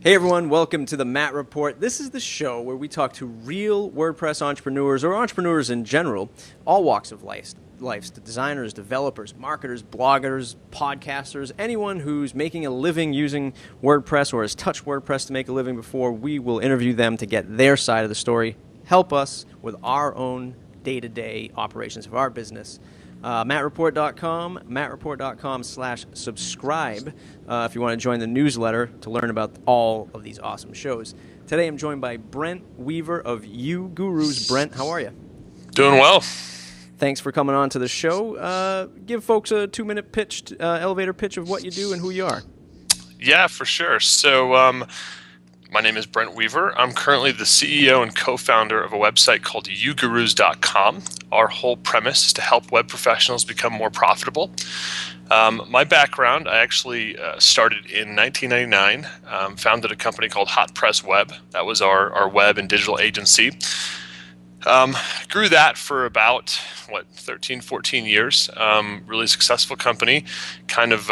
Hey everyone, welcome to the Matt Report. This is the show where we talk to real WordPress entrepreneurs or entrepreneurs in general, all walks of life, the designers, developers, marketers, bloggers, podcasters, anyone who's making a living using WordPress or has touched WordPress to make a living before. We will interview them to get their side of the story, help us with our own day-to-day operations of our business. MattReport.com, MattReport.com/subscribe if you want to join the newsletter to learn about all of these awesome shows. Today I'm joined by Brent Weaver of You Gurus. Brent, how are you? Doing well. Thanks for coming on to the show. Give folks a 2-minute pitch, elevator pitch of what you do and who you are. Yeah, for sure. So my name is Brent Weaver. I'm currently the CEO and co-founder of a website called YouGurus.com. Our whole premise is to help web professionals become more profitable. My background, I actually started in 1999, founded a company called Hot Press Web. That was our web and digital agency. Grew that for about, 13, 14 years. Really successful company. Kind of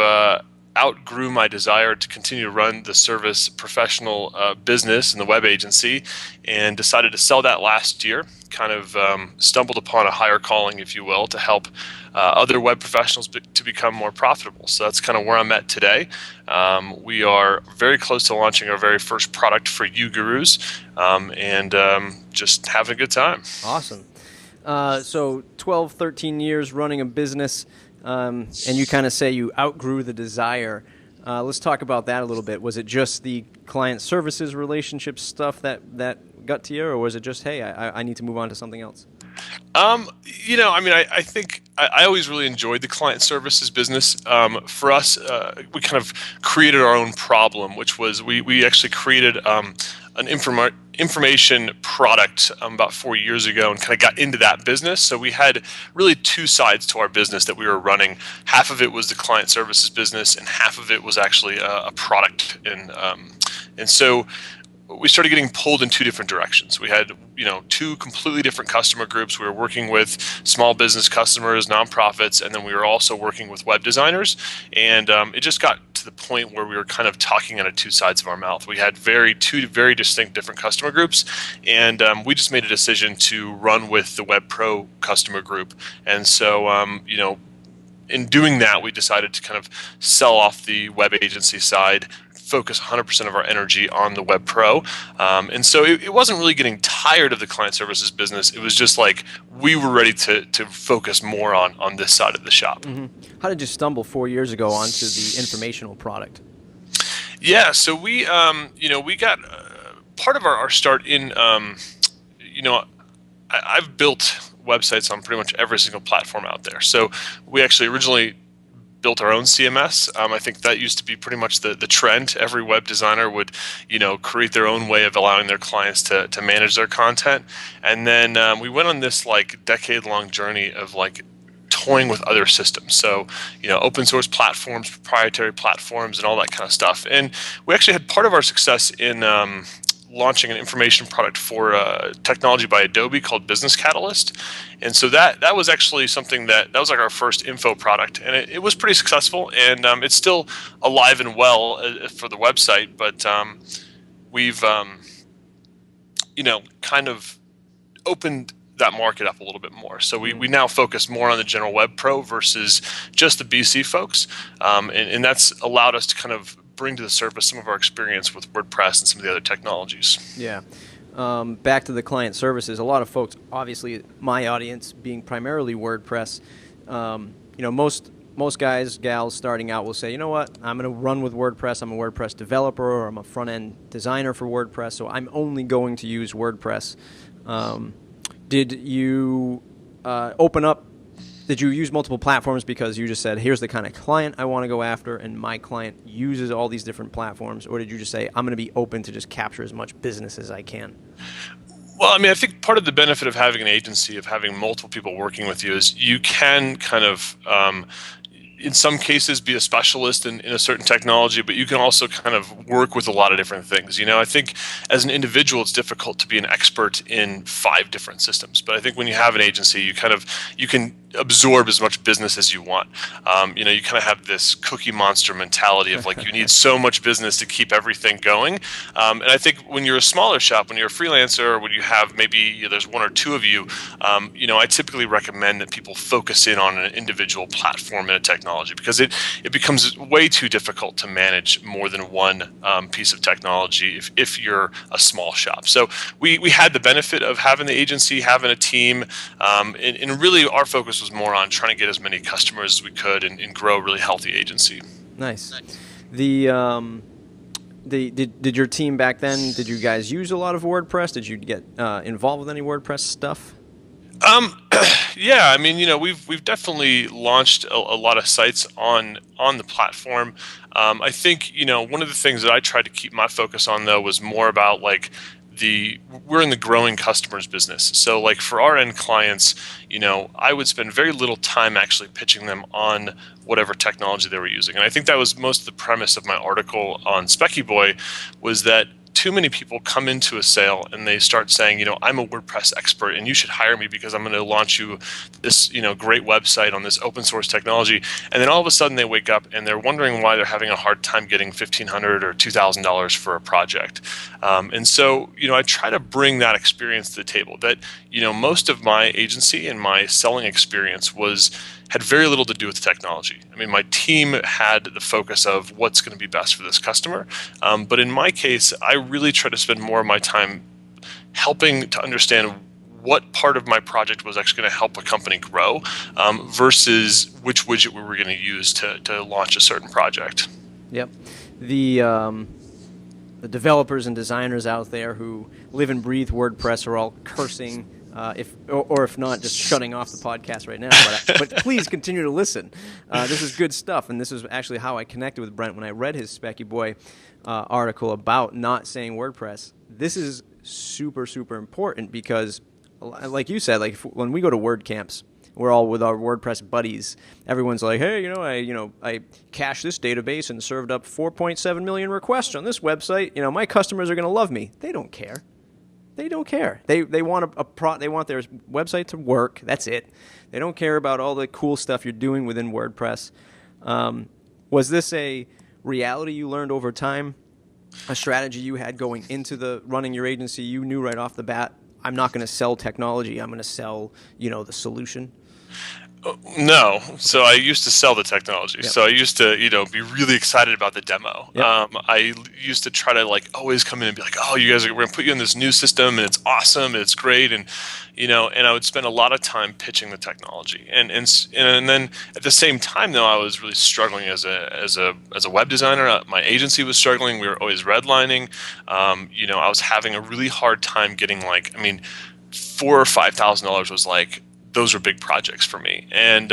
outgrew my desire to continue to run the service professional business in the web agency and decided to sell that last year. Kind of stumbled upon a higher calling, if you will, to help other web professionals to become more profitable. So that's kind of where I'm at today. We are very close to launching our very first product for You Gurus and just having a good time. Awesome. So 12, 13 years running a business. And you kind of say you outgrew the desire. Let's talk about that a little bit. Was it just the client services relationship stuff that got to you, or was it just, hey, I need to move on to something else? I think I always really enjoyed the client services business. For us, we kind of created our own problem, which was we actually created an information product about 4 years ago and kind of got into that business. So we had really two sides to our business that we were running. Half of it was the client services business, and half of it was actually a product. And so we started getting pulled in two different directions. We had, two completely different customer groups. We were working with small business customers, nonprofits, and then we were also working with web designers. And it just got to the point where we were kind of talking out of two sides of our mouth. We had two very distinct different customer groups, and we just made a decision to run with the Web Pro customer group. And so, in doing that, we decided to kind of sell off the web agency side, focus 100% of our energy on the Web Pro. And so it wasn't really getting tired of the client services business. It was just like we were ready to focus more on this side of the shop. Mm-hmm. How did you stumble 4 years ago onto the informational product? Yeah, so we got part of our start in, I've built websites on pretty much every single platform out there. So we actually originally built our own CMS. I think that used to be pretty much the trend. Every web designer would, create their own way of allowing their clients to manage their content. And then we went on this decade-long journey of toying with other systems. So, open source platforms, proprietary platforms, and all that kind of stuff. And we actually had part of our success in launching an information product for technology by Adobe called Business Catalyst. And so that was actually something that was like our first info product, and it was pretty successful, and it's still alive and well for the website, but we've kind of opened that market up a little bit more. So we now focus more on the general web pro versus just the BC folks, and that's allowed us to kind of bring to the surface some of our experience with WordPress and some of the other technologies. Yeah. Back to the client services, a lot of folks, obviously my audience being primarily WordPress, most guys, gals starting out will say, you know what, I'm going to run with WordPress. I'm a WordPress developer, or I'm a front-end designer for WordPress, so I'm only going to use WordPress. Did you Did you use multiple platforms because you just said, here's the kind of client I want to go after, and my client uses all these different platforms? Or did you just say, I'm going to be open to just capture as much business as I can? Well, I think part of the benefit of having an agency, of having multiple people working with you, is you can kind of, in some cases, be a specialist in a certain technology, but you can also kind of work with a lot of different things. I think as an individual, it's difficult to be an expert in 5 different systems. But I think when you have an agency, you can absorb as much business as you want. You kind of have this cookie monster mentality of like you need so much business to keep everything going. And I think when you're a smaller shop, when you're a freelancer, or when you have maybe there's one or two of you, I typically recommend that people focus in on an individual platform and a technology, because it becomes way too difficult to manage more than one piece of technology if you're a small shop. So we had the benefit of having the agency, having a team, and really our focus was more on trying to get as many customers as we could and grow a really healthy agency. Nice. Did your team back then, did you guys use a lot of WordPress? Did you get involved with any WordPress stuff? Yeah, I mean, we've definitely launched a lot of sites on the platform. I think, one of the things that I tried to keep my focus on, though, was more about like we're in the growing customers business. So like for our end clients, I would spend very little time actually pitching them on whatever technology they were using. And I think that was most of the premise of my article on Specky Boy, was that too many people come into a sale and they start saying, I'm a WordPress expert and you should hire me because I'm going to launch you this, great website on this open source technology. And then all of a sudden they wake up and they're wondering why they're having a hard time getting $1,500 or $2,000 for a project. And so, I try to bring that experience to the table, that, most of my agency and my selling experience had very little to do with the technology. I mean, my team had the focus of what's going to be best for this customer. But in my case, I really try to spend more of my time helping to understand what part of my project was actually going to help a company grow, versus which widget we were going to use to launch a certain project. Yep. The developers and designers out there who live and breathe WordPress are all cursing, if not, just shutting off the podcast right now. But please continue to listen. This is good stuff, and this is actually how I connected with Brent when I read his Specky Boy article about not saying WordPress. This is super, super important because, like you said, when we go to WordCamps, we're all with our WordPress buddies. Everyone's like, hey, I cached this database and served up 4.7 million requests on this website. My customers are going to love me. They don't care. They don't care. They want they want their website to work. That's it. They don't care about all the cool stuff you're doing within WordPress. Was this a reality you learned over time? A strategy you had going into running your agency? You knew right off the bat, I'm not going to sell technology. I'm going to sell, the solution. No. So I used to sell the technology. Yep. So I used to, be really excited about the demo. Yep. I used to try to always come in and be like, oh, we're going to put you in this new system and it's awesome and it's great. And, and I would spend a lot of time pitching the technology. And then at the same time, though, I was really struggling as a web designer. My agency was struggling. We were always redlining. I was having a really hard time getting $4,000 or $5,000 was those are big projects for me. And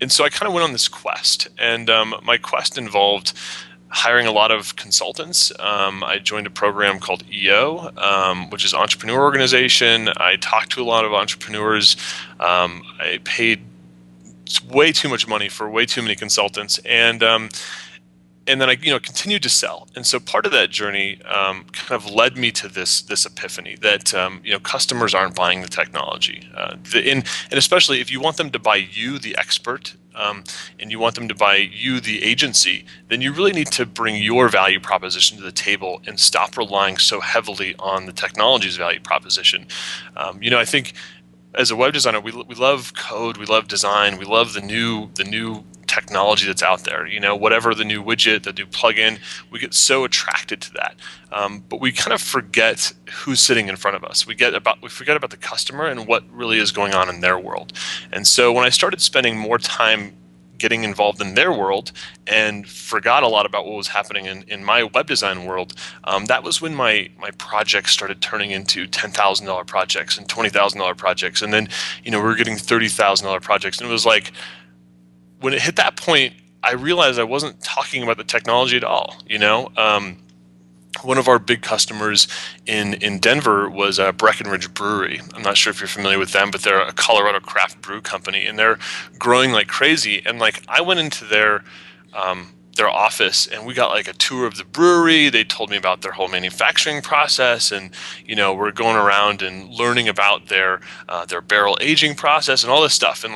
so I kind of went on this quest. And my quest involved hiring a lot of consultants. I joined a program called EO, which is Entrepreneur Organization. I talked to a lot of entrepreneurs. I paid way too much money for way too many consultants. And then I, continued to sell. And so part of that journey kind of led me to this epiphany that, customers aren't buying the technology. And especially if you want them to buy you, the expert, and you want them to buy you, the agency, then you really need to bring your value proposition to the table and stop relying so heavily on the technology's value proposition. I think as a web designer, we love code, we love design, we love the new technology that's out there, whatever the new widget, the new plugin, we get so attracted to that. But we kind of forget who's sitting in front of us. We forget about the customer and what really is going on in their world. And so when I started spending more time getting involved in their world and forgot a lot about what was happening in my web design world, that was when my projects started turning into $10,000 projects and $20,000 projects. And then, we were getting $30,000 projects. And it was when it hit that point, I realized I wasn't talking about the technology at all. One of our big customers in Denver was Breckenridge Brewery. I'm not sure if you're familiar with them, but they're a Colorado craft brew company, and they're growing like crazy. And I went into their office and we got a tour of the brewery. They told me about their whole manufacturing process, and we're going around and learning about their barrel aging process and all this stuff. And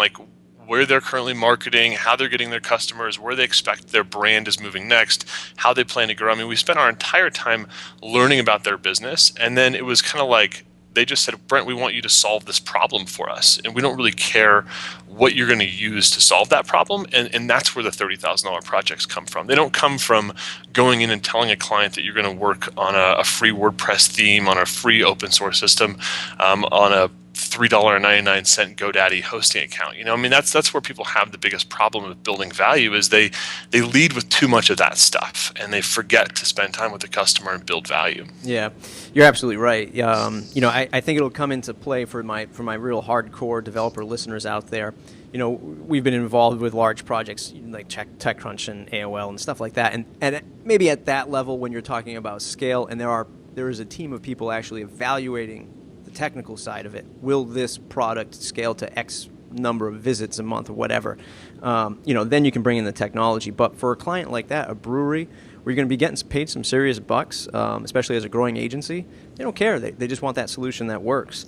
where they're currently marketing, how they're getting their customers, where they expect their brand is moving next, how they plan to grow. I mean, we spent our entire time learning about their business, and then it was kind of like they just said, Brent, we want you to solve this problem for us, and we don't really care what you're going to use to solve that problem. And that's where the $30,000 projects come from. They don't come from going in and telling a client that you're going to work on a free WordPress theme, on a free open source system, on a $3.99 GoDaddy hosting account. I mean, that's where people have the biggest problem with building value, is they lead with too much of that stuff, and they forget to spend time with the customer and build value. Yeah, you're absolutely right. I think it'll come into play for my real hardcore developer listeners out there. We've been involved with large projects like TechCrunch and AOL and stuff like that, and maybe at that level when you're talking about scale, and there is a team of people actually evaluating technical side of it. Will this product scale to X number of visits a month or whatever? Then you can bring in the technology. But for a client like that, a brewery, where you're going to be getting paid some serious bucks, especially as a growing agency, they don't care. They just want that solution that works.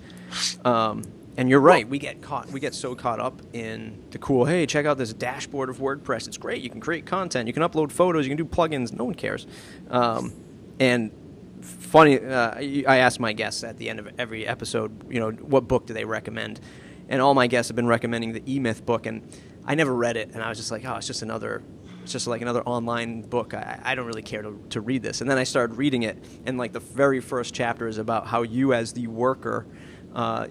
And you're right. We get so caught up in the cool, hey, check out this dashboard of WordPress. It's great. You can create content. You can upload photos. You can do plugins. No one cares. And funny, I ask my guests at the end of every episode, what book do they recommend? And all my guests have been recommending the E-Myth book, and I never read it, and I was just like, oh, it's just like another online book. I don't really care to read this. And then I started reading it, and like the very first chapter is about how you as the worker,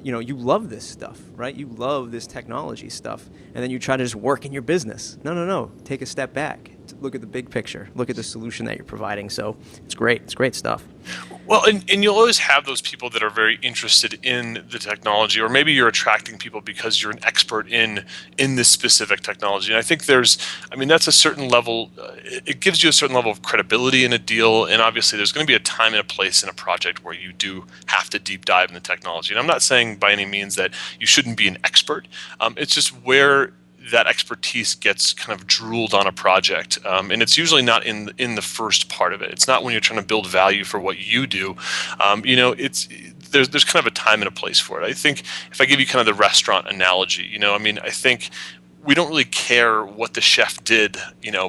you love this stuff, right? You love this technology stuff, and then you try to just work in your business. No. Take a step back. Look at the big picture. Look at the solution that you're providing. So it's great. It's great stuff. Well, and you'll always have those people that are very interested in the technology, or maybe you're attracting people because you're an expert in this specific technology. And I think that's a certain level, it gives you a certain level of credibility in a deal. And obviously there's going to be a time and a place in a project where you do have to deep dive in the technology. And I'm not saying by any means that you shouldn't be an expert. It's just where that expertise gets kind of drooled on a project, and it's usually not in the first part of it. It's not when you're trying to build value for what you do. There's kind of a time and a place for it. I think if I give you kind of the restaurant analogy, I think we don't really care what the chef did,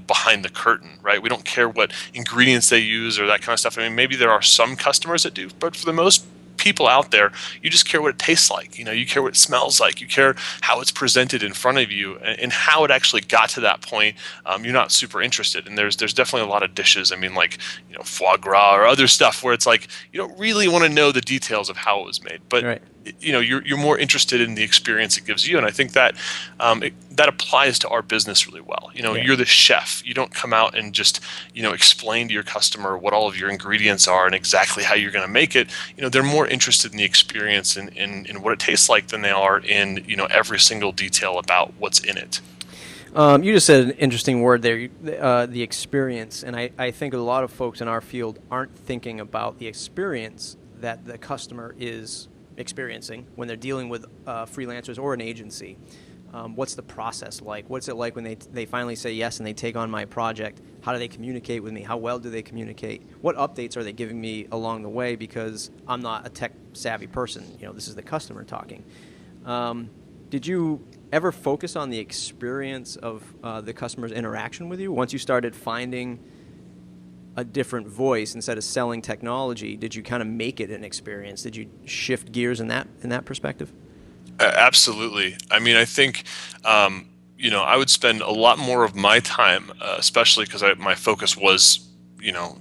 behind the curtain, right? We don't care what ingredients they use or that kind of stuff. I mean, maybe there are some customers that do, but for the most people out there, you just care what it tastes like. You care what it smells like. You care how it's presented in front of you, and how it actually got to that point. You're not super interested. And there's definitely a lot of dishes. I mean, like foie gras or other stuff where it's like you don't really want to know the details of how it was made, but right. You're more interested in the experience it gives you, and I think that that applies to our business really well. You're the chef. You don't come out and just explain to your customer what all of your ingredients are and exactly how you're going to make it. They're more interested in the experience and in what it tastes like than they are in every single detail about what's in it. You just said an interesting word there, the experience, and I think a lot of folks in our field aren't thinking about the experience that the customer is experiencing when they're dealing with freelancers or an agency. What's the process like? What's it like when they finally say yes and they take on my project? How do they communicate with me? How well do they communicate? What updates are they giving me along the way, because I'm not a tech savvy person? This is the customer talking. Did you ever focus on the experience of the customer's interaction with you? Once you started finding a different voice instead of selling technology, did you kind of make it an experience? Did you shift gears in that perspective? Absolutely. I mean, I think I would spend a lot more of my time, especially because my focus was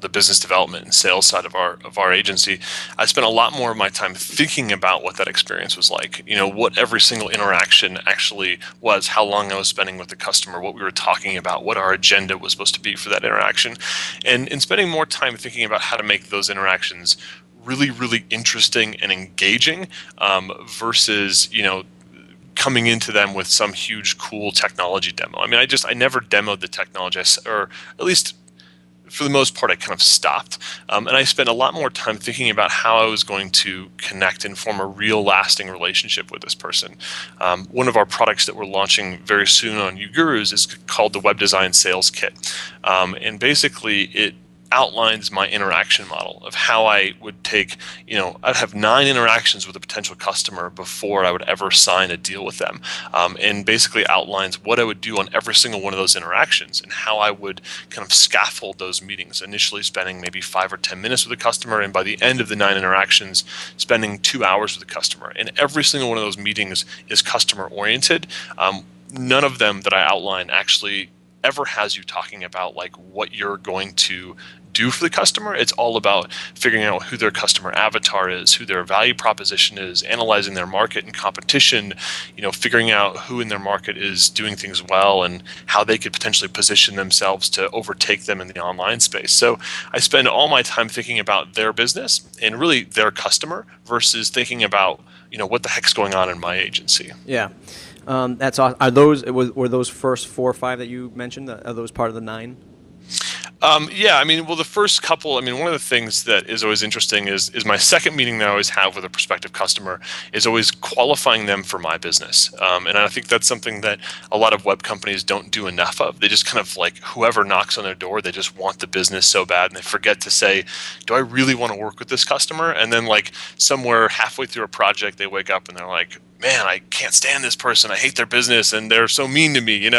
the business development and sales side of our agency. I spent a lot more of my time thinking about what that experience was like, what every single interaction actually was, how long I was spending with the customer, what we were talking about, what our agenda was supposed to be for that interaction, and spending more time thinking about how to make those interactions really, really interesting and engaging, versus coming into them with some huge cool technology demo. I mean, I never demoed the technology, or at least for the most part, I kind of stopped. And I spent a lot more time thinking about how I was going to connect and form a real lasting relationship with this person. One of our products that we're launching very soon on UGurus is called the Web Design Sales Kit. And basically it outlines my interaction model of how I would take, I'd have 9 interactions with a potential customer before I would ever sign a deal with them, and basically outlines what I would do on every single one of those interactions and how I would kind of scaffold those meetings, initially spending maybe 5 or 10 minutes with the customer, and by the end of the 9 interactions, spending 2 hours with the customer. And every single one of those meetings is customer oriented. None of them that I outline actually ever has you talking about like what you're going to do for the customer. It's all about figuring out who their customer avatar is, who their value proposition is, analyzing their market and competition, figuring out who in their market is doing things well and how they could potentially position themselves to overtake them in the online space. So I spend all my time thinking about their business and really their customer versus thinking about, what the heck's going on in my agency. Yeah. That's awesome. Were those first 4 or 5 that you mentioned? Are those part of the 9? Yeah, the first couple, one of the things that is always interesting is my second meeting that I always have with a prospective customer is always qualifying them for my business. And I think that's something that a lot of web companies don't do enough of. They just kind of like whoever knocks on their door, they just want the business so bad, and they forget to say, do I really want to work with this customer? And then like somewhere halfway through a project, they wake up and they're like, man, I can't stand this person. I hate their business and they're so mean to me, and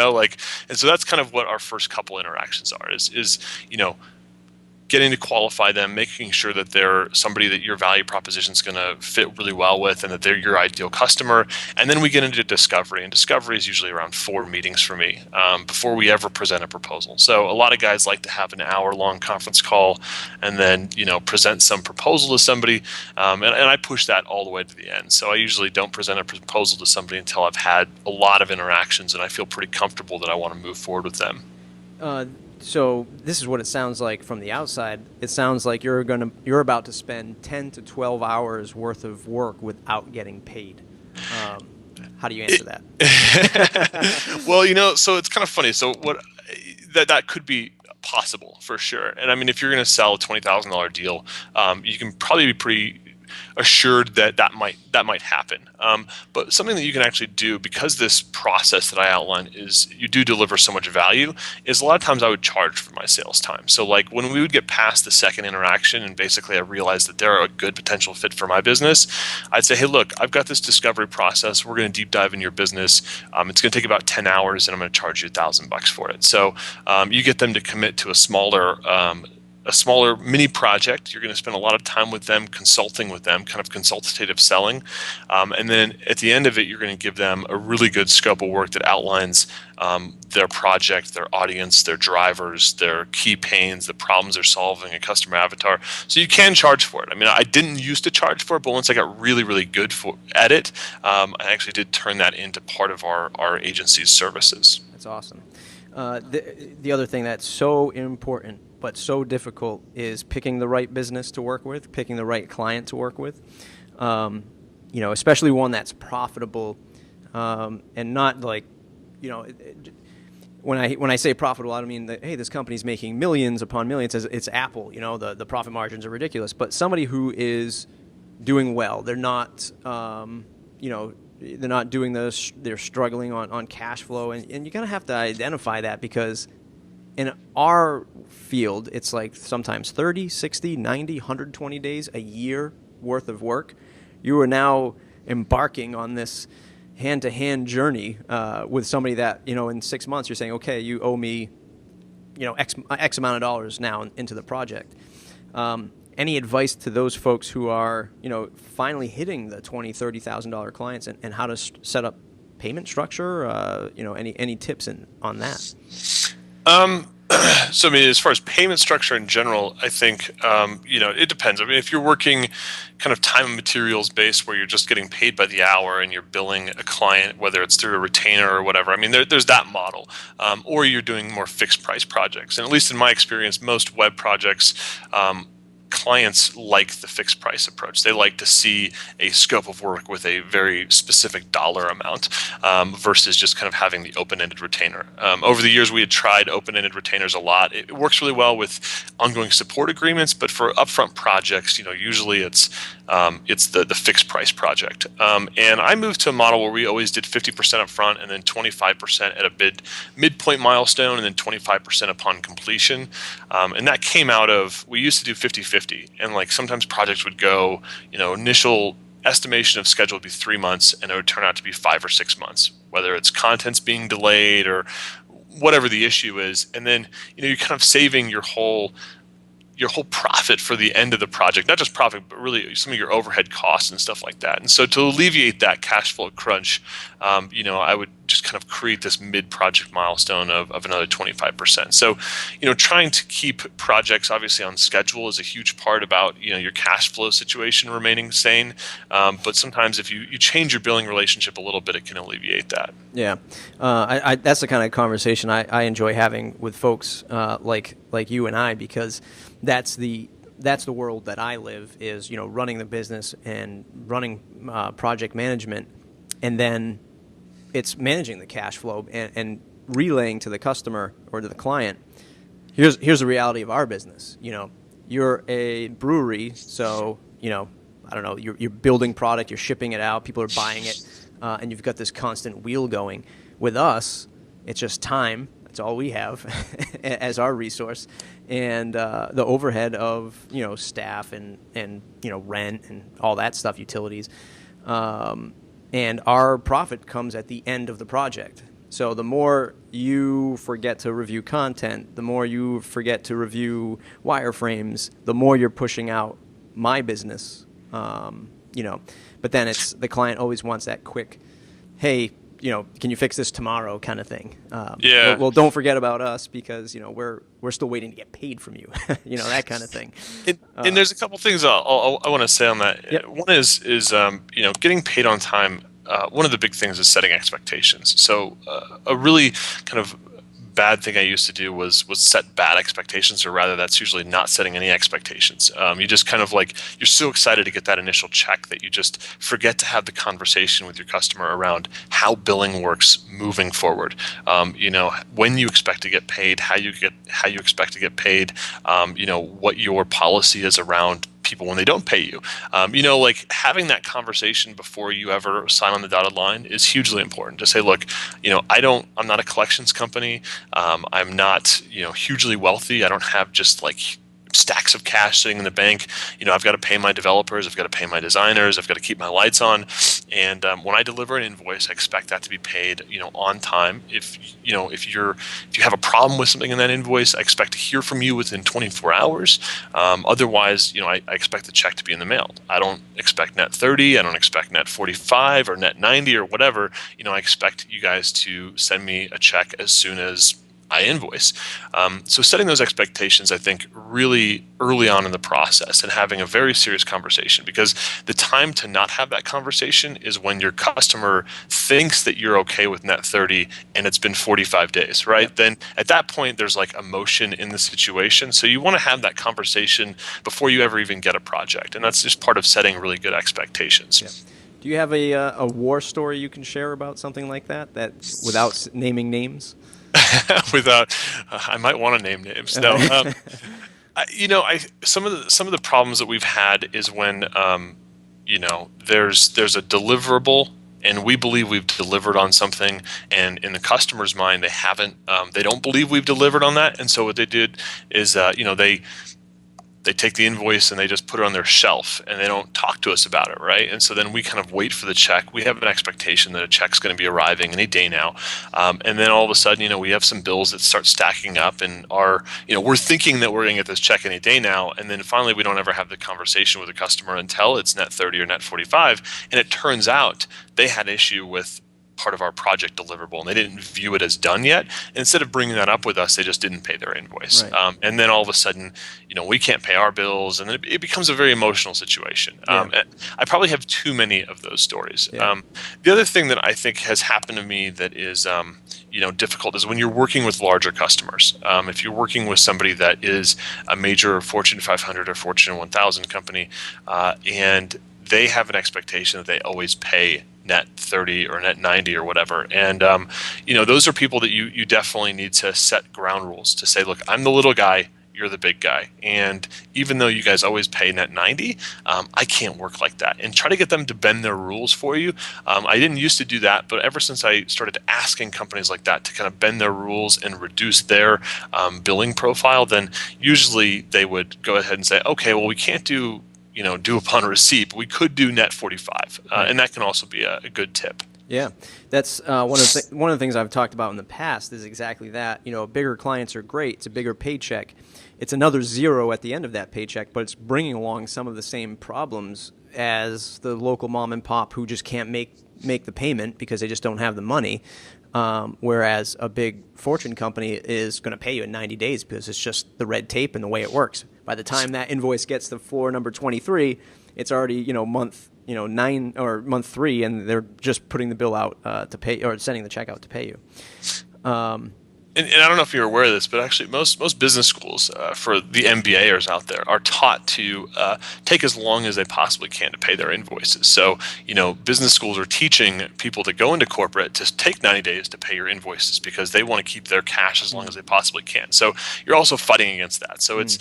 so that's kind of what our first couple interactions are is getting to qualify them, making sure that they're somebody that your value proposition is going to fit really well with and that they're your ideal customer. And then we get into discovery, and discovery is usually around 4 meetings for me before we ever present a proposal. So a lot of guys like to have an hour-long conference call and then present some proposal to somebody, and I push that all the way to the end. So I usually don't present a proposal to somebody until I've had a lot of interactions and I feel pretty comfortable that I want to move forward with them. So this is what it sounds like from the outside. It sounds like you're about to spend 10 to 12 hours worth of work without getting paid. How do you answer that? Well, so it's kind of funny. So that could be possible for sure. And if you're going to sell a $20,000 deal, you can probably be pretty assured that might happen. But something that you can actually do, because this process that I outline is you do deliver so much value, is a lot of times I would charge for my sales time. So like when we would get past the second interaction and basically I realized that they're a good potential fit for my business, I'd say, hey, look, I've got this discovery process. We're going to deep dive in your business. It's going to take about 10 hours and I'm going to charge you $1,000 for it. So you get them to commit to a smaller mini project. You're going to spend a lot of time with them, consulting with them, kind of consultative selling. And then at the end of it, you're going to give them a really good scope of work that outlines their project, their audience, their drivers, their key pains, the problems they're solving, a customer avatar. So you can charge for it. I didn't used to charge for it, but once I got really, really good at it, I actually did turn that into part of our agency's services. That's awesome. The other thing that's so important but so difficult is picking the right business to work with, picking the right client to work with, especially one that's profitable, and not like, when I say profitable, I don't mean that, hey, this company's making millions upon millions. It's Apple, the profit margins are ridiculous. But somebody who is doing well, they're not, they're not doing this, they're struggling on cash flow, and you're going to have to identify that, because in our field, it's like sometimes 30, 60, 90, 120 days, a year worth of work. You are now embarking on this hand-to-hand journey with somebody that, in 6 months, you're saying, okay, you owe me, X amount of dollars now into the project. Any advice to those folks who are, finally hitting the $20,000, $30,000 clients, and how to set up payment structure? Any tips on that? So, as far as payment structure in general, I think, it depends. If you're working kind of time and materials based where you're just getting paid by the hour and you're billing a client, whether it's through a retainer or whatever, there's that model. Or you're doing more fixed price projects. And at least in my experience, most web projects, clients like the fixed price approach. They like to see a scope of work with a very specific dollar amount versus just kind of having the open-ended retainer. Over the years, we had tried open-ended retainers a lot. It works really well with ongoing support agreements, but for upfront projects, usually it's it's the fixed price project. And I moved to a model where we always did 50% up front and then 25% at a midpoint milestone and then 25% upon completion. And that came out of, we used to do 50-50, and like sometimes projects would go, initial estimation of schedule would be 3 months and it would turn out to be 5 or 6 months, whether it's contents being delayed or whatever the issue is. And then you're kind of saving your whole profit for the end of the project, not just profit, but really some of your overhead costs and stuff like that. And so to alleviate that cash flow crunch, I would just kind of create this mid-project milestone of another 25%. So, trying to keep projects obviously on schedule is a huge part about, your cash flow situation remaining sane. But sometimes if you change your billing relationship a little bit, it can alleviate that. Yeah. That's the kind of conversation I enjoy having with folks like you and I, because that's the world that I live, is, running the business and running project management, and then it's managing the cash flow and relaying to the customer or to the client, here's the reality of our business. You're a brewery, so, I don't know, you're building product, you're shipping it out, people are buying it, and you've got this constant wheel going. With us, it's just time. That's all we have as our resource, and the overhead of staff and rent and all that stuff, utilities, and our profit comes at the end of the project. So the more you forget to review content, the more you forget to review wireframes, the more you're pushing out my business. But then it's the client always wants that quick, hey, can you fix this tomorrow kind of thing. Yeah. Well, don't forget about us, because, we're still waiting to get paid from you, that kind of thing. And there's a couple things I want to say on that. Yep. One is getting paid on time. One of the big things is setting expectations. So a really kind of bad thing I used to do was set bad expectations, or rather that's usually not setting any expectations. You just kind of you're so excited to get that initial check that you just forget to have the conversation with your customer around how billing works moving forward. When you expect to get paid, how you expect to get paid, what your policy is around people when they don't pay you. Having that conversation before you ever sign on the dotted line is hugely important. To say, look, I'm not a collections company. I'm not, hugely wealthy. I don't have just stacks of cash sitting in the bank. I've got to pay my developers, I've got to pay my designers, I've got to keep my lights on. And when I deliver an invoice, I expect that to be paid, on time. If you have a problem with something in that invoice, I expect to hear from you within 24 hours. Otherwise, I expect the check to be in the mail. I don't expect net 30, I don't expect net 45 or net 90 or whatever. I expect you guys to send me a check as soon as I invoice. So setting those expectations, I think, really early on in the process, and having a very serious conversation, because the time to not have that conversation is when your customer thinks that you're okay with net 30 and it's been 45 days, right? Yep. Then at that point, there's emotion in the situation. So you want to have that conversation before you ever even get a project. And that's just part of setting really good expectations. Yep. Do you have a war story you can share about something like that without naming names? I might want to name names. No, some of the problems that we've had is when there's a deliverable, and we believe we've delivered on something, and in the customer's mind they haven't. They don't believe we've delivered on that, and so what they did is they take the invoice and they just put it on their shelf, and they don't talk to us about it, right? And so then we kind of wait for the check. We have an expectation that a check's going to be arriving any day now, and then all of a sudden, we have some bills that start stacking up, and we're thinking that we're going to get this check any day now, and then finally we don't ever have the conversation with the customer until it's net 30 or net 45, and it turns out they had issue with part of our project deliverable, and they didn't view it as done yet. And instead of bringing that up with us, they just didn't pay their invoice. Right. And then all of a sudden, we can't pay our bills, and it becomes a very emotional situation. Yeah. I probably have too many of those stories. Yeah. The other thing that I think has happened to me that is difficult is when you're working with larger customers. If you're working with somebody that is a major Fortune 500 or Fortune 1000 company, and they have an expectation that they always pay net 30 or net 90 or whatever. And, those are people that you definitely need to set ground rules to say, look, I'm the little guy, you're the big guy. And even though you guys always pay net 90, I can't work like that. And try to get them to bend their rules for you. I didn't used to do that, but ever since I started asking companies like that to kind of bend their rules and reduce their billing profile, then usually they would go ahead and say, okay, well, we can't do due upon receipt, but we could do net 45, and that can also be a good tip. Yeah, that's one of the things I've talked about in the past is exactly that. Bigger clients are great. It's a bigger paycheck. It's another zero at the end of that paycheck, but it's bringing along some of the same problems as the local mom and pop who just can't make the payment because they just don't have the money. Whereas a big fortune company is going to pay you in 90 days because it's just the red tape and the way it works. By the time that invoice gets to floor number 23, it's already month 9 or month 3, and they're just putting the bill out to pay, or sending the check out to pay you. And I don't know if you're aware of this, but actually most business schools for the MBAers out there are taught to take as long as they possibly can to pay their invoices. So, business schools are teaching people to go into corporate to take 90 days to pay your invoices because they want to keep their cash as long as they possibly can. So you're also fighting against that. So it's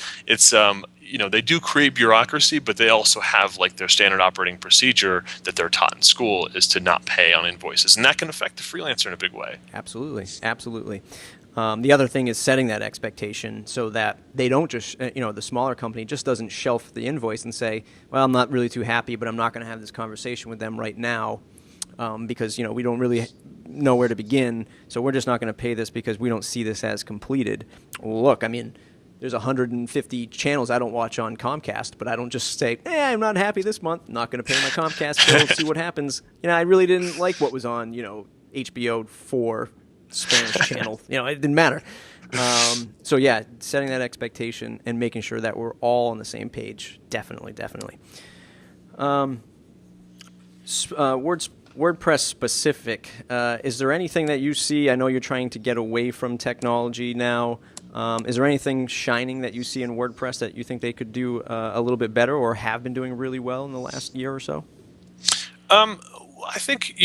they do create bureaucracy, but they also have like their standard operating procedure that they're taught in school is to not pay on invoices. And that can affect the freelancer in a big way. Absolutely. The other thing is setting that expectation so that they don't just, the smaller company just doesn't shelf the invoice and say, well, I'm not really too happy, but I'm not going to have this conversation with them right now because, we don't really know where to begin. So we're just not going to pay this because we don't see this as completed. Look, there's 150 channels I don't watch on Comcast, but I don't just say, I'm not happy this month, not going to pay my Comcast bill, see what happens. I really didn't like what was on, HBO 4 Spanish channel. It didn't matter. So yeah, setting that expectation and making sure that we're all on the same page. Definitely. WordPress specific. Is there anything that you see? I know you're trying to get away from technology now. Is there anything shining that you see in WordPress that you think they could do a little bit better or have been doing really well in the last year or so? I think,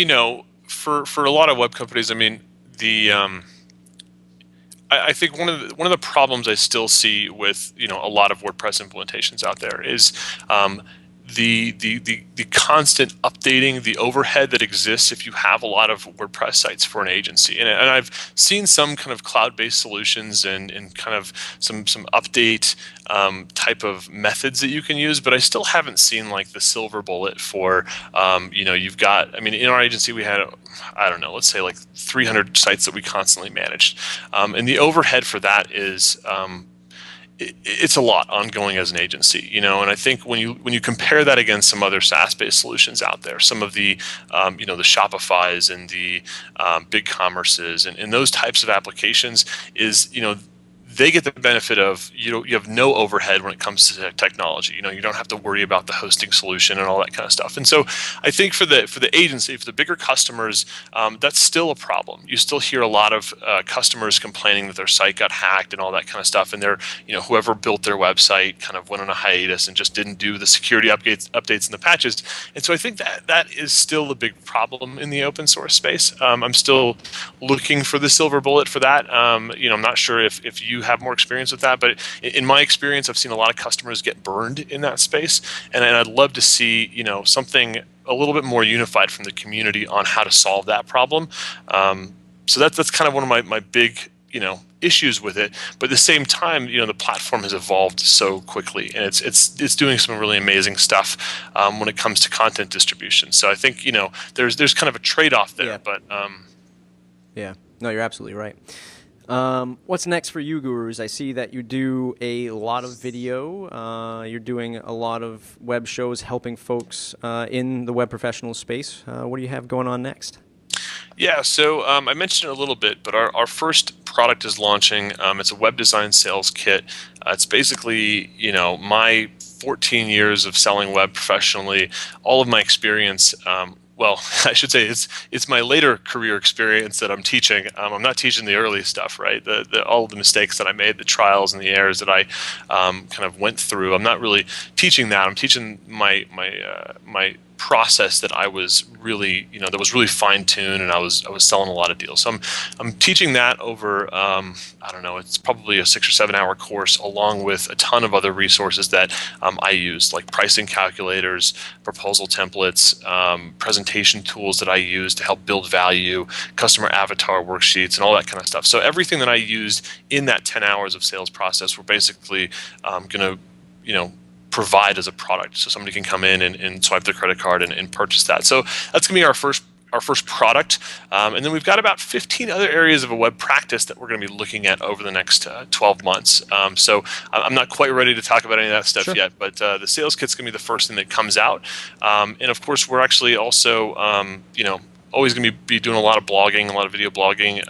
for a lot of web companies, I think one of the problems I still see with a lot of WordPress implementations out there is the constant updating, the overhead that exists if you have a lot of WordPress sites for an agency. And I've seen some kind of cloud-based solutions and kind of some update type of methods that you can use, but I still haven't seen like the silver bullet for, you've got, in our agency we had, let's say like 300 sites that we constantly managed. And the overhead for that is, it's a lot ongoing as an agency, and I think when you compare that against some other SaaS-based solutions out there, some of the the Shopify's and the BigCommerces and those types of applications is they get the benefit of you have no overhead when it comes to technology. You don't have to worry about the hosting solution and all that kind of stuff. And so I think for the agency, for the bigger customers, that's still a problem. You still hear a lot of customers complaining that their site got hacked and all that kind of stuff, and whoever built their website kind of went on a hiatus and just didn't do the security updates and the patches. And so I think that is still a big problem in the open source space. I'm still looking for the silver bullet for that. I'm not sure if you have more experience with that, but in my experience, I've seen a lot of customers get burned in that space, and I'd love to see something a little bit more unified from the community on how to solve that problem. So that's kind of one of my big issues with it. But at the same time, the platform has evolved so quickly, and it's doing some really amazing stuff when it comes to content distribution. So I think there's kind of a trade-off there. Yeah. No, you're absolutely right. What's next for you, Gurus? I see that you do a lot of video. You're doing a lot of web shows helping folks in the web professional space. What do you have going on next? Yeah, so I mentioned it a little bit, but our first product is launching. It's a web design sales kit. It's basically, my 14 years of selling web professionally, all of my experience. Well, I should say it's my later career experience that I'm teaching. I'm not teaching the early stuff, right? All of the mistakes that I made, the trials and the errors that I kind of went through. I'm not really teaching that. I'm teaching my process that I was really, that was really fine tuned, and I was selling a lot of deals. So I'm teaching that over, I don't know, it's probably a 6 or 7 hour course, along with a ton of other resources that I use, like pricing calculators, proposal templates, presentation tools that I use to help build value, customer avatar worksheets, and all that kind of stuff. So everything that I used in that 10 hours of sales process, we're basically going to, provide as a product. So somebody can come in and swipe their credit card and purchase that. So that's going to be our first product. And then we've got about 15 other areas of a web practice that we're going to be looking at over the next 12 months. So I'm not quite ready to talk about any of that stuff yet, but the sales kit's going to be the first thing that comes out. And of course, we're actually also, always going to be doing a lot of blogging, a lot of video blogging,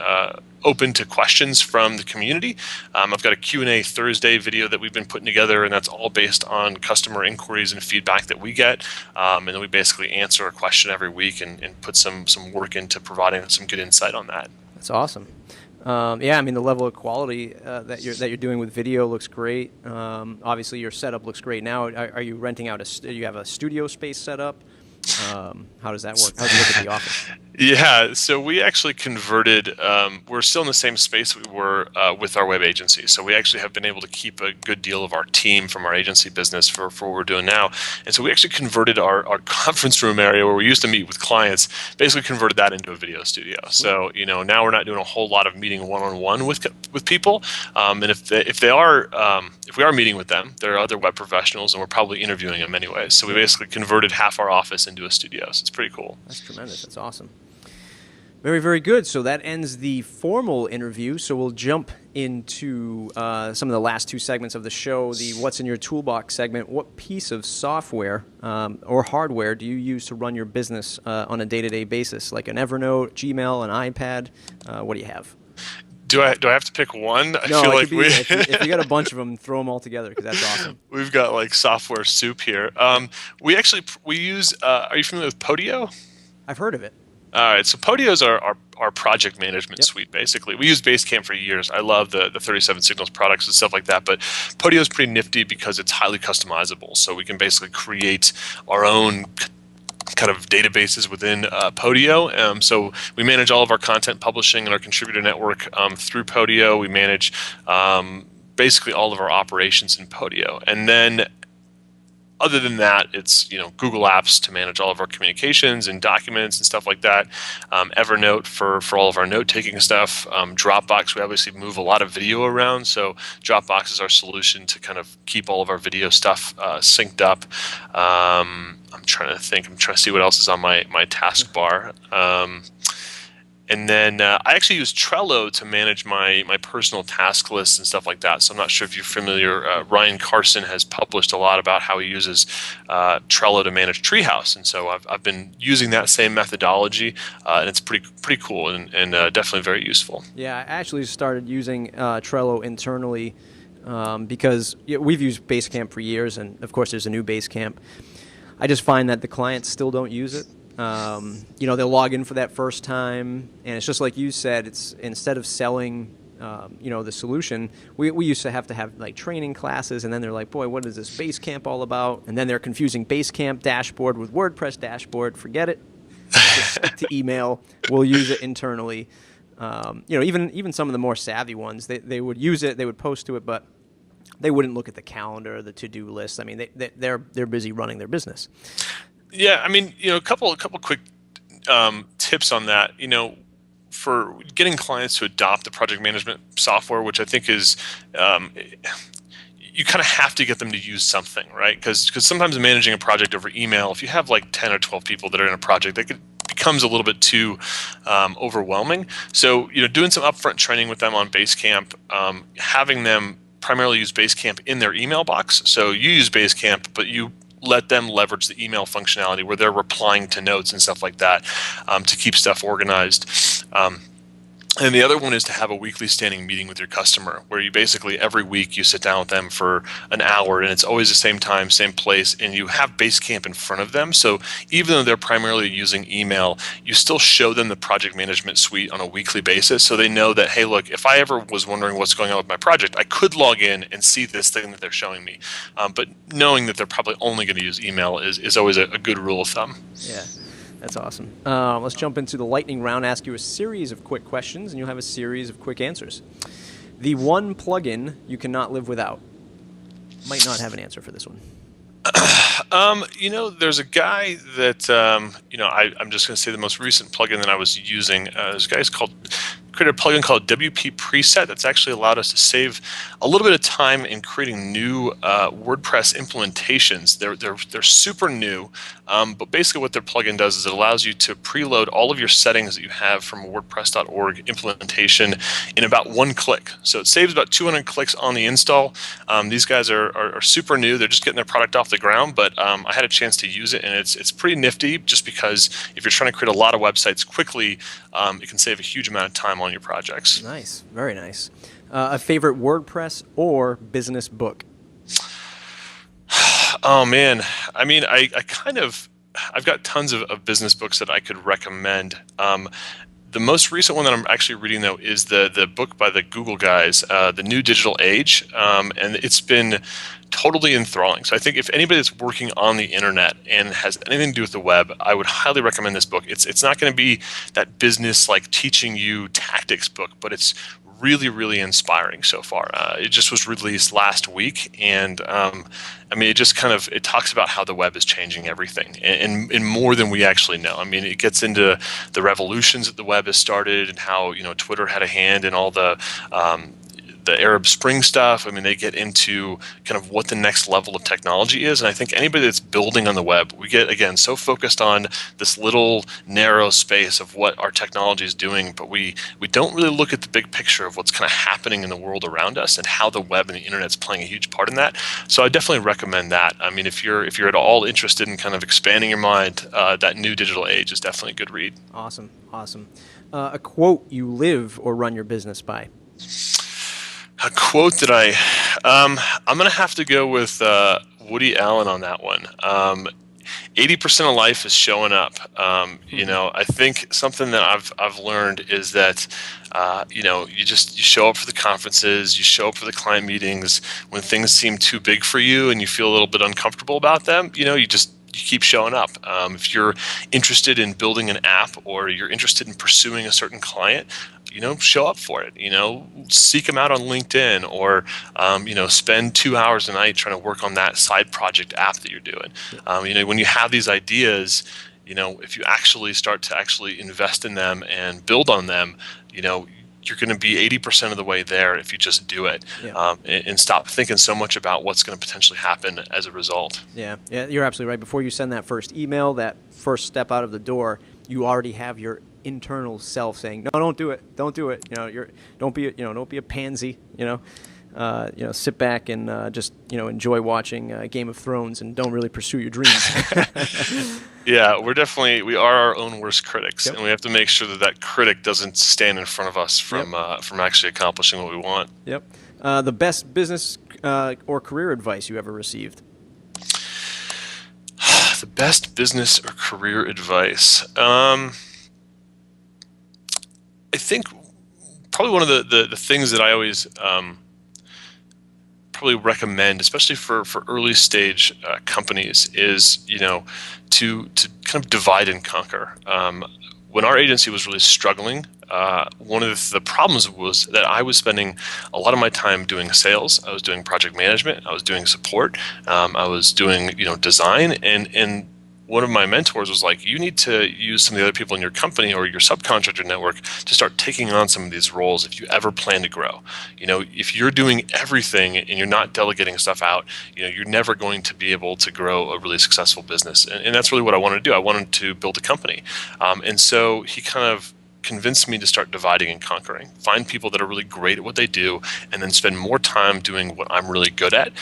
open to questions from the community. I've got a Q&A Thursday video that we've been putting together, and that's all based on customer inquiries and feedback that we get. And then we basically answer a question every week and put some work into providing some good insight on that. That's awesome. The level of quality that you're doing with video looks great. Obviously, your setup looks great now. Are you renting out do you have a studio space set up? How does that work? How does it look at the office? Yeah, so we actually converted. We're still in the same space we were with our web agency. So we actually have been able to keep a good deal of our team from our agency business for what we're doing now. And so we actually converted our conference room area where we used to meet with clients, basically converted that into a video studio. So now we're not doing a whole lot of meeting one-on-one with people. And if we are meeting with them, there are other web professionals, and we're probably interviewing them anyways. So we basically converted half our office into a studio. So it's pretty cool. That's tremendous. That's awesome. Very, very good. So that ends the formal interview. So we'll jump into some of the last two segments of the show, the What's in Your Toolbox segment. What piece of software or hardware do you use to run your business on a day-to-day basis, like an Evernote, Gmail, an iPad? What do you have? Do I have to pick one? I no, feel like if you got a bunch of them, throw them all together, because that's awesome. We've got like software soup here. We use. Are you familiar with Podio? I've heard of it. All right, so Podio is our project management suite, basically. We use Basecamp for years. I love the 37 Signals products and stuff like that, but Podio is pretty nifty because it's highly customizable. So we can basically create our own kind of databases within Podio. So we manage all of our content publishing and our contributor network through Podio. We manage basically all of our operations in Podio. And then other than that, it's Google Apps to manage all of our communications and documents and stuff like that. Evernote for all of our note-taking stuff. Dropbox, we obviously move a lot of video around, so Dropbox is our solution to kind of keep all of our video stuff synced up. I'm trying to think. I'm trying to see what else is on my taskbar. And then I actually use Trello to manage my personal task lists and stuff like that. So I'm not sure if you're familiar. Ryan Carson has published a lot about how he uses Trello to manage Treehouse, and so I've been using that same methodology, and it's pretty cool and definitely very useful. Yeah, I actually started using Trello internally because we've used Basecamp for years, and of course there's a new Basecamp. I just find that the clients still don't use it. They'll log in for that first time, and it's just like you said. It's instead of selling, the solution, we used to have like training classes, and then they're like, boy, what is this Basecamp all about? And then they're confusing Basecamp dashboard with WordPress dashboard. Forget it. Just stick to email. We'll use it internally. Even some of the more savvy ones, they would use it, they would post to it, but they wouldn't look at the calendar, the to-do list. I mean, they're busy running their business. Yeah, I mean, a couple quick tips on that. For getting clients to adopt the project management software, which I think is, you kind of have to get them to use something, right? Because sometimes managing a project over email, if you have like 10 or 12 people that are in a project, becomes a little bit too overwhelming. So, doing some upfront training with them on Basecamp, having them primarily use Basecamp in their email box. So you use Basecamp, but you let them leverage the email functionality where they're replying to notes and stuff like that to keep stuff organized. And the other one is to have a weekly standing meeting with your customer, where you basically every week you sit down with them for an hour, and it's always the same time, same place, and you have Basecamp in front of them. So even though they're primarily using email, you still show them the project management suite on a weekly basis, so they know that, hey, look, if I ever was wondering what's going on with my project, I could log in and see this thing that they're showing me. But knowing that they're probably only going to use email is always a good rule of thumb. Yeah. That's awesome. Let's jump into the lightning round, ask you a series of quick questions, and you'll have a series of quick answers. The one plugin you cannot live without. Might not have an answer for this one. There's a guy that, I'm just going to say the most recent plugin that I was using. There's a guy who's created a plugin called WP Preset that's actually allowed us to save a little bit of time in creating new WordPress implementations. They're super new, but basically what their plugin does is it allows you to preload all of your settings that you have from a WordPress.org implementation in about one click. So it saves about 200 clicks on the install. These guys are super new. They're just getting their product off the ground, but I had a chance to use it, and it's pretty nifty, just because if you're trying to create a lot of websites quickly, it can save a huge amount of time on your projects. Nice, very nice. A favorite WordPress or business book? Oh man, I mean, I've got tons of business books that I could recommend. The most recent one that I'm actually reading, though, is the book by the Google guys, The New Digital Age, and it's been totally enthralling. So I think if anybody that's working on the internet and has anything to do with the web, I would highly recommend this book. It's not going to be that business like teaching you tactics book, but it's really, really inspiring so far. It just was released last week, and it talks about how the web is changing everything, and more than we actually know. I mean, it gets into the revolutions that the web has started, and how Twitter had a hand in all the Arab Spring stuff. I mean, they get into kind of what the next level of technology is. And I think anybody that's building on the web, we get, again, so focused on this little narrow space of what our technology is doing, but we don't really look at the big picture of what's kind of happening in the world around us and how the web and the internet's playing a huge part in that. So I definitely recommend that. I mean, if you're at all interested in kind of expanding your mind, that New Digital Age is definitely a good read. Awesome. A quote you live or run your business by? A quote that I'm going to have to go with Woody Allen on that one. 80% of life is showing up. I think something that I've learned is that, you show up for the conferences, you show up for the client meetings when things seem too big for you and you feel a little bit uncomfortable about them. You keep showing up. If you're interested in building an app, or you're interested in pursuing a certain client, show up for it. Seek them out on LinkedIn, or spend 2 hours a night trying to work on that side project app that you're doing. When you have these ideas, if you actually start to actually invest in them and build on them, you're going to be 80% of the way there if you just do it. Yeah. And stop thinking so much about what's going to potentially happen as a result. Yeah, you're absolutely right. Before you send that first email, that first step out of the door, you already have your internal self saying, "No, don't do it. Don't do it." Don't be a pansy. Sit back and just enjoy watching Game of Thrones and don't really pursue your dreams. Yeah, we are our own worst critics, Yep. and we have to make sure that critic doesn't stand in front of us from actually accomplishing what we want. Yep. The best business or career advice you ever received? The best business or career advice. I think probably one of the things that I always probably recommend, especially for early stage companies, is to kind of divide and conquer. When our agency was really struggling, one of the problems was that I was spending a lot of my time doing sales. I was doing project management. I was doing support. I was doing design, and one of my mentors was like, you need to use some of the other people in your company or your subcontractor network to start taking on some of these roles if you ever plan to grow. If you're doing everything and you're not delegating stuff out, you're never going to be able to grow a really successful business. And that's really what I wanted to do. I wanted to build a company. And so he kind of convinced me to start dividing and conquering. Find people that are really great at what they do, and then spend more time doing what I'm really good at,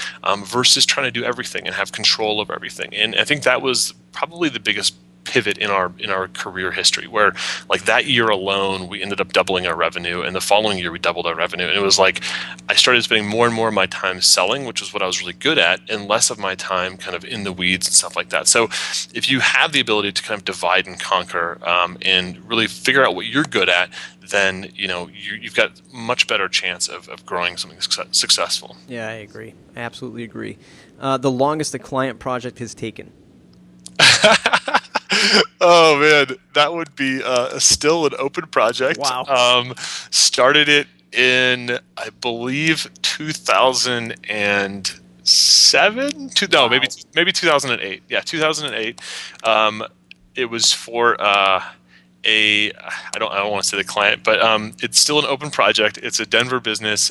versus trying to do everything and have control of everything. And I think that was probably the biggest pivot in our career history where like that year alone we ended up doubling our revenue, and the following year we doubled our revenue. And it was like I started spending more and more of my time selling, which was what I was really good at, and less of my time kind of in the weeds and stuff like that. So if you have the ability to kind of divide and conquer, and really figure out what you're good at, then you've got much better chance of growing something successful. Yeah, I agree. I absolutely agree. The longest a client project has taken. Oh man, that would be still an open project. Wow. Started it in, I believe, 2007. No, Wow. maybe 2008. Yeah, 2008. It was for I don't want to say the client, but it's still an open project. It's a Denver business.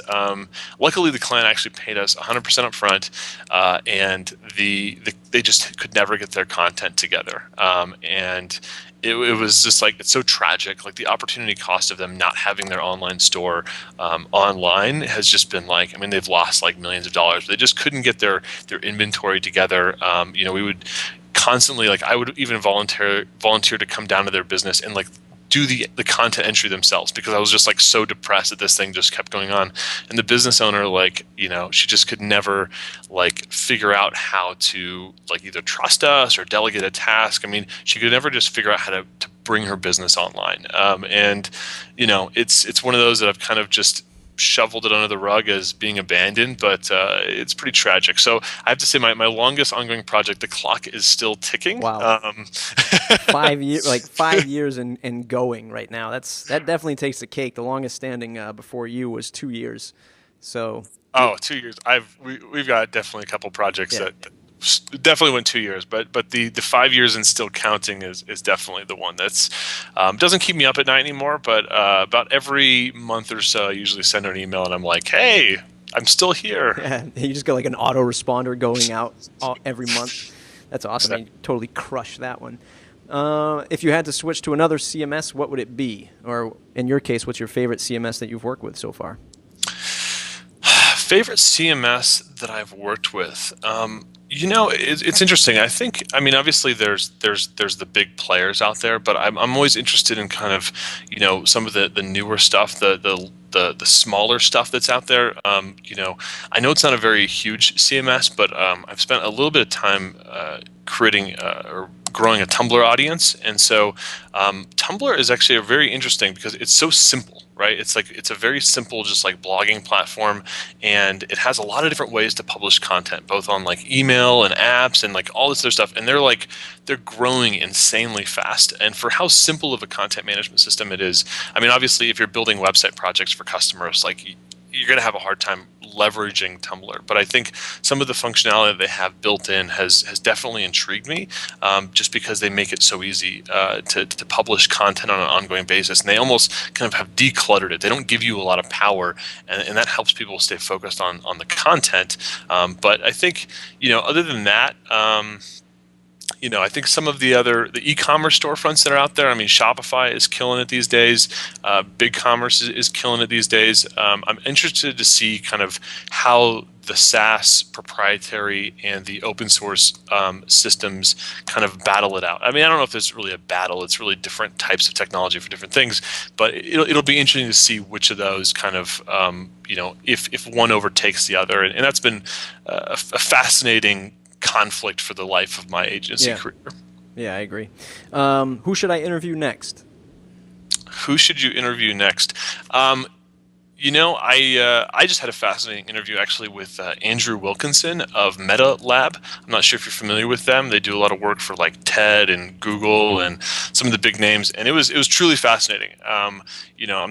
Luckily, the client actually paid us 100% up front, and they just could never get their content together. And it was just like, it's so tragic. Like the opportunity cost of them not having their online store online has just been like, I mean, they've lost like millions of dollars. They just couldn't get their inventory together. We would constantly, like, I would even volunteer to come down to their business and like do the content entry themselves, because I was just like so depressed that this thing just kept going on. And the business owner, like, she just could never like figure out how to like either trust us or delegate a task. I mean, she could never just figure out how to bring her business online. And it's one of those that I've kind of just shoveled it under the rug as being abandoned, but it's pretty tragic. So I have to say my longest ongoing project, the clock is still ticking. Wow. 5 years, like 5 years and going right now. That definitely takes the cake. The longest standing before you was 2 years. So. Oh, 2 years. We've got definitely a couple projects that definitely went 2 years, but the 5 years and still counting is definitely the one that's doesn't keep me up at night anymore. But about every month or so, I usually send her an email and I'm like, hey, I'm still here. Yeah, you just got like an autoresponder going out every month. That's awesome. You totally crushed that one. If you had to switch to another CMS, what would it be? Or in your case, what's your favorite CMS that you've worked with so far? Favorite CMS that I've worked with. It's interesting. I mean, obviously there's the big players out there, but I'm always interested in kind of, some of the newer stuff, the smaller stuff that's out there. I know it's not a very huge CMS, but I've spent a little bit of time creating or growing a Tumblr audience, and so Tumblr is actually very interesting because it's so simple, right? It's a very simple, just like blogging platform, and it has a lot of different ways to publish content, both on like email and apps and like all this other stuff. And they're growing insanely fast. And for how simple of a content management system it is, I mean, obviously, if you're building website projects for customers, like you're going to have a hard time leveraging Tumblr. But I think some of the functionality that they have built in has definitely intrigued me, just because they make it so easy to publish content on an ongoing basis. And they almost kind of have decluttered it. They don't give you a lot of power, and that helps people stay focused on the content. But I think, other than that, I think some of the e-commerce storefronts that are out there, I mean, Shopify is killing it these days. BigCommerce is killing it these days. I'm interested to see kind of how the SaaS proprietary and the open source systems kind of battle it out. I mean, I don't know if there's really a battle. It's really different types of technology for different things. But it'll be interesting to see which of those kind of, if one overtakes the other. And that's been a fascinating conflict for the life of my agency career. Yeah, I agree. Who should I interview next? Who should you interview next? I just had a fascinating interview actually with Andrew Wilkinson of Meta Lab. I'm not sure if you're familiar with them. They do a lot of work for like TED and Google and some of the big names, and it was truly fascinating. I'm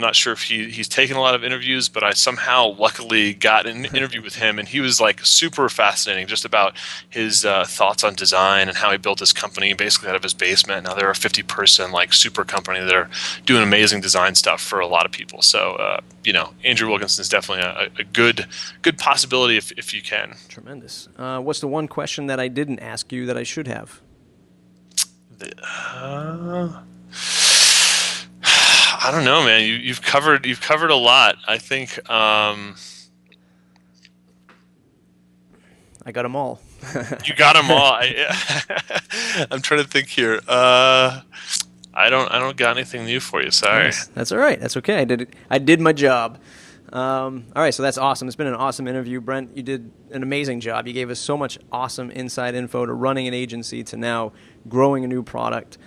not sure if he's taken a lot of interviews, but I somehow luckily got an interview with him, and he was like super fascinating just about his thoughts on design and how he built his company basically out of his basement. Now they're a 50-person like super company that are doing amazing design stuff for a lot of people. So Andrew Wilkinson is definitely a good possibility if you can. Tremendous. What's the one question that I didn't ask you that I should have? I don't know, man. You've covered a lot. I think I got them all. You got them all. I'm trying to think here. I don't got anything new for you. Sorry. Nice. That's all right. That's okay. I did my job. All right, so that's awesome. It's been an awesome interview, Brent. You did an amazing job. You gave us so much awesome inside info to running an agency to now growing a new product.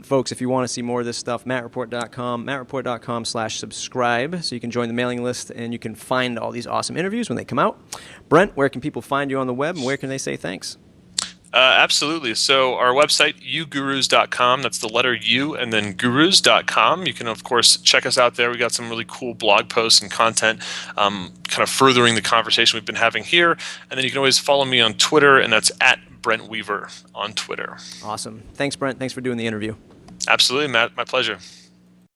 Folks, if you want to see more of this stuff, mattreport.com/subscribe, so you can join the mailing list and you can find all these awesome interviews when they come out. Brent, where can people find you on the web, and where can they say thanks? Absolutely. So our website, ugurus.com, that's the letter U and then gurus.com. You can, of course, check us out there. We got some really cool blog posts and content kind of furthering the conversation we've been having here. And then you can always follow me on Twitter, and that's at Brent Weaver on Twitter. Awesome. Thanks, Brent. Thanks for doing the interview. Absolutely, Matt. My pleasure.